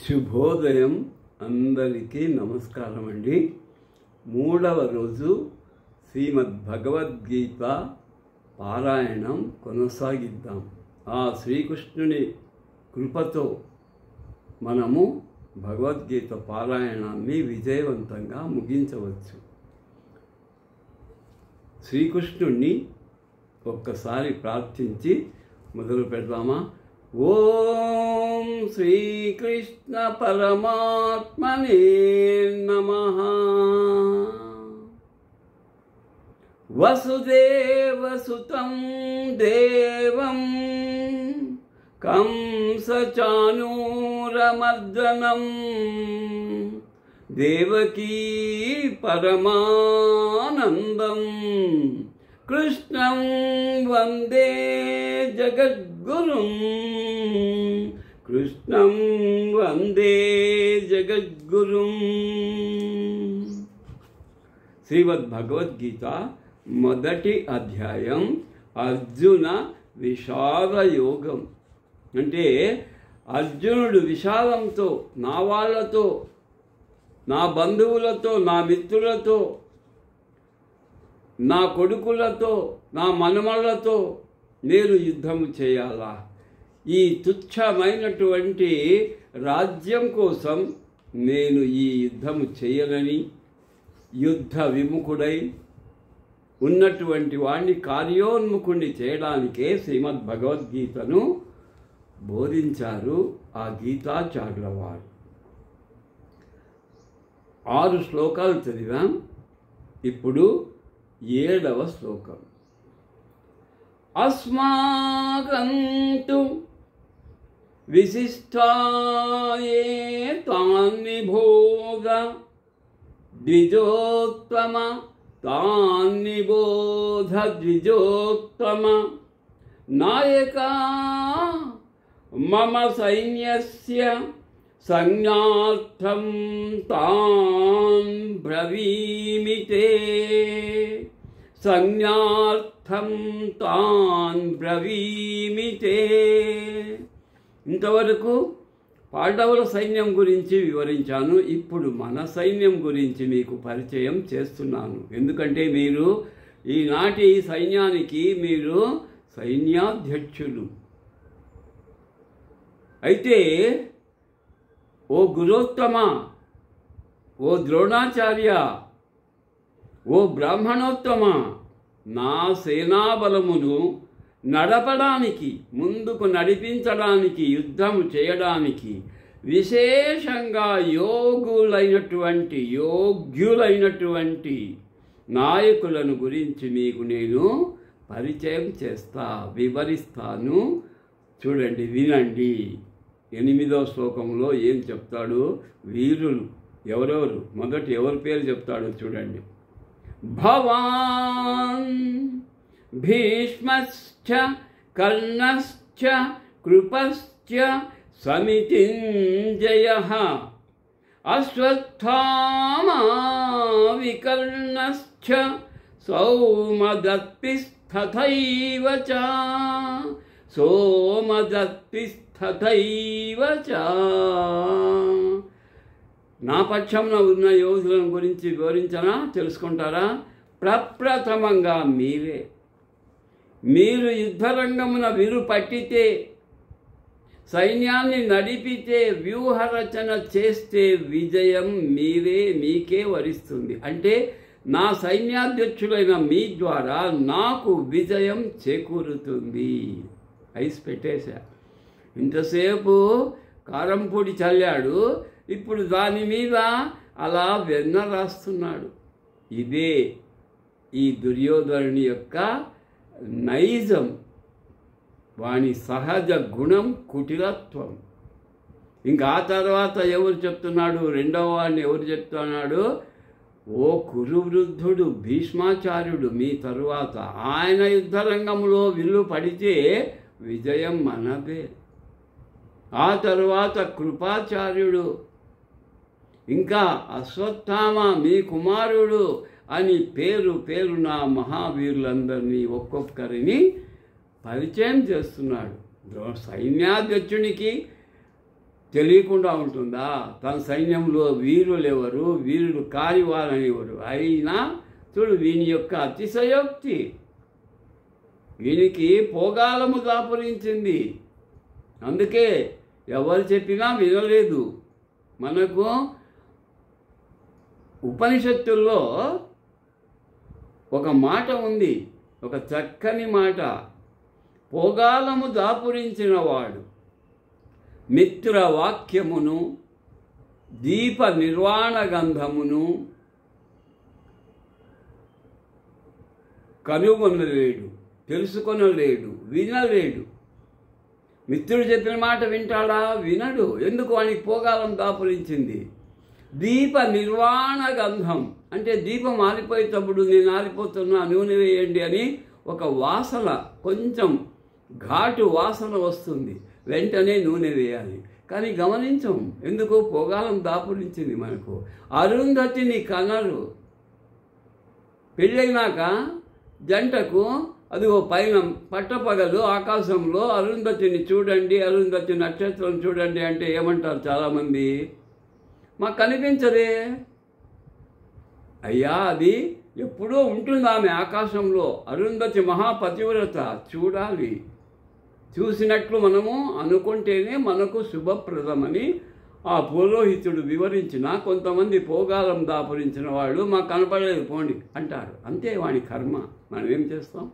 శుభోదయం అందరికీ నమస్కారం అండి. 3వ రోజు శ్రీమద్ భగవద్గీత పారాయణం కొనసాగిద్దాం. ఆ శ్రీకృష్ణుని కృపతో మనము భగవద్గీత పారాయణాన్ని విజయవంతంగా ముగించవచ్చు. శ్రీకృష్ణుణ్ణి ఒక్కసారి ప్రార్థించి మొదలు పెడదామా? ఓం శ్రీకృష్ణ పరమాత్మనే నమః. వసుదేవసుతం దేవం కంసచానూరమర్దనం దేవకీ పరమానందం కృష్ణం వందే జగద్గురుం. కృష్ణం వందే జగద్గురుం. శ్రీమద్ భగవద్గీత మొదటి అధ్యాయం అర్జున విషాద యోగం. అంటే అర్జునుడు విషాదంతో, నా వాళ్ళతో, నా బంధువులతో, నా మిత్రులతో, నా కొడుకులతో, నా మనమళ్ళతో నేను యుద్ధం చేయాలా? ఈ తుచ్చమైనటువంటి రాజ్యం కోసం నేను ఈ యుద్ధము చేయనని యుద్ధ విముఖుడై ఉన్నటువంటి వాణ్ణి కార్యోన్ముఖుణ్ణి చేయడానికే శ్రీమద్ భగవద్గీతను బోధించారు ఆ గీతాచార్యుల వారు. 6 శ్లోకాలు చదివాం. ఇప్పుడు 7వ శ్లోకం. అస్మాకంతు విశిష్టాయే తాన్ని భోగ ద్విజోత్తమ తాన్ని బోధ ద్విజోత్తమ నాయకా మమ సైన్యస్య సంజ్ఞార్థం తాన్ బ్రవీమితే. సంజ్ఞార్థం తాన్ బ్రవీమితే. ఇంతవరకు పాండవుల సైన్యం గురించి వివరించాను. ఇప్పుడు మన సైన్యం గురించి మీకు పరిచయం చేస్తున్నాను. ఎందుకంటే మీరు ఈనాటి సైన్యానికి మీరు సైన్యాధ్యక్షులు. అయితే ఓ గురోత్తమ, ఓ ద్రోణాచార్య, ఓ బ్రాహ్మణోత్తమ, నా సేనాబలమును నడపడానికి, ముందుకు నడిపించడానికి, యుద్ధము చేయడానికి విశేషంగా యోగ్యులైనటువంటి నాయకులను గురించి మీకు నేను పరిచయం చేస్తా, వివరిస్తాను. చూడండి, వినండి. 8వ శ్లోకంలో ఏం చెప్తాడు? వీరులు ఎవరెవరు, మొదటి ఎవరి పేరు చెప్తాడో చూడండి. భవాన్ భీష్మశ్చ కర్ణశ్చ కృపశ్చ సమితింజయః అశ్వత్థామా వికర్ణశ్చ సౌమదత్తిస్తథైవ చ. సోమదత్తిస్తథైవ చ. నా పక్షంలో ఉన్న యోధులను గురించి వివరించనా? తెలుసుకుంటారా? ప్రప్రథమంగా మీరు యుద్ధరంగమున విరు పట్టితే, సైన్యాన్ని నడిపితే, వ్యూహరచన చేస్తే విజయం మీకే వరిస్తుంది. అంటే నా సైన్యాధ్యక్షులైన మీ ద్వారా నాకు విజయం చేకూరుతుంది. ఐస్ పెట్టేశా. ఇంతసేపు కారం పొడి చల్లాడు, ఇప్పుడు దాని మీద అలా వెన్న రాస్తున్నాడు. ఇదే ఈ దుర్యోధనుని యొక్క నైజం, వాని సహజ గుణం కుటిలత్వం. ఇంకా ఆ తర్వాత ఎవరు చెప్తున్నాడు? రెండవ వాడిని ఎవరు చెప్తున్నాడు? ఓ కురువృద్ధుడు భీష్మాచార్యుడు మీ తరువాత. ఆయన యుద్ధరంగంలో విల్లు పడితే విజయం మనదే. ఆ తరువాత కృపాచార్యుడు, ఇంకా అశ్వత్థామ మీ కుమారుడు అని పేరున మహావీరులందరినీ ఒక్కొక్కరిని పరిచయం చేస్తున్నాడు. సైన్యాధ్యక్షునికి తెలియకుండా ఉంటుందా? తన సైన్యంలో వీరులు ఎవరు, వీరుడు కాని వారని ఎవరు? అయినా చూడు వీని యొక్క అతిశయోక్తి, వీనికి పోగాలము దాపురించింది. అందుకే ఎవరు చెప్పినా వినలేదు. మనకు ఉపనిషత్తుల్లో ఒక మాట ఉంది, ఒక చక్కని మాట. పోగాలము దాపురించిన వాడు మిత్ర వాక్యమును దీప నిర్వాణ గంధమును కనుగొనలేడు, తెలుసుకొనలేడు, వినలేడు. మిత్రుడు చెప్పిన మాట వింటాడా? వినడు. ఎందుకు? వానికి పోగాలం దాపురించింది. దీప నిర్వాణ గంధం అంటే దీపం ఆరిపోయేటప్పుడు నేను ఆరిపోతున్నా, నూనె వేయండి అని ఒక వాసన, కొంచెం ఘాటు వాసన వస్తుంది, వెంటనే నూనె వేయాలి. కానీ గమనించం, ఎందుకు? పోగాలం దాపురించింది మనకు. అరుంధతిని కనరు. పెళ్ళైనాక జంటకు అదిగో పైన పట్టపగలు ఆకాశంలో అరుంధతిని చూడండి, అరుంధతి నక్షత్రం చూడండి అంటే ఏమంటారు చాలామంది? మాకు కనిపించదే. అయ్యా, అది ఎప్పుడూ ఉంటుంది ఆమె ఆకాశంలో. అరుంధతి మహాపతివ్రత, చూడాలి. చూసినట్లు మనము అనుకుంటేనే మనకు శుభప్రదమని ఆ పురోహితుడు వివరించిన, కొంతమంది పోగాలం దాపురించిన వాళ్ళు మాకు కనపడలేదు పోండి అంటారు. అంతే వాడి కర్మ. మనం ఏం చేస్తాం?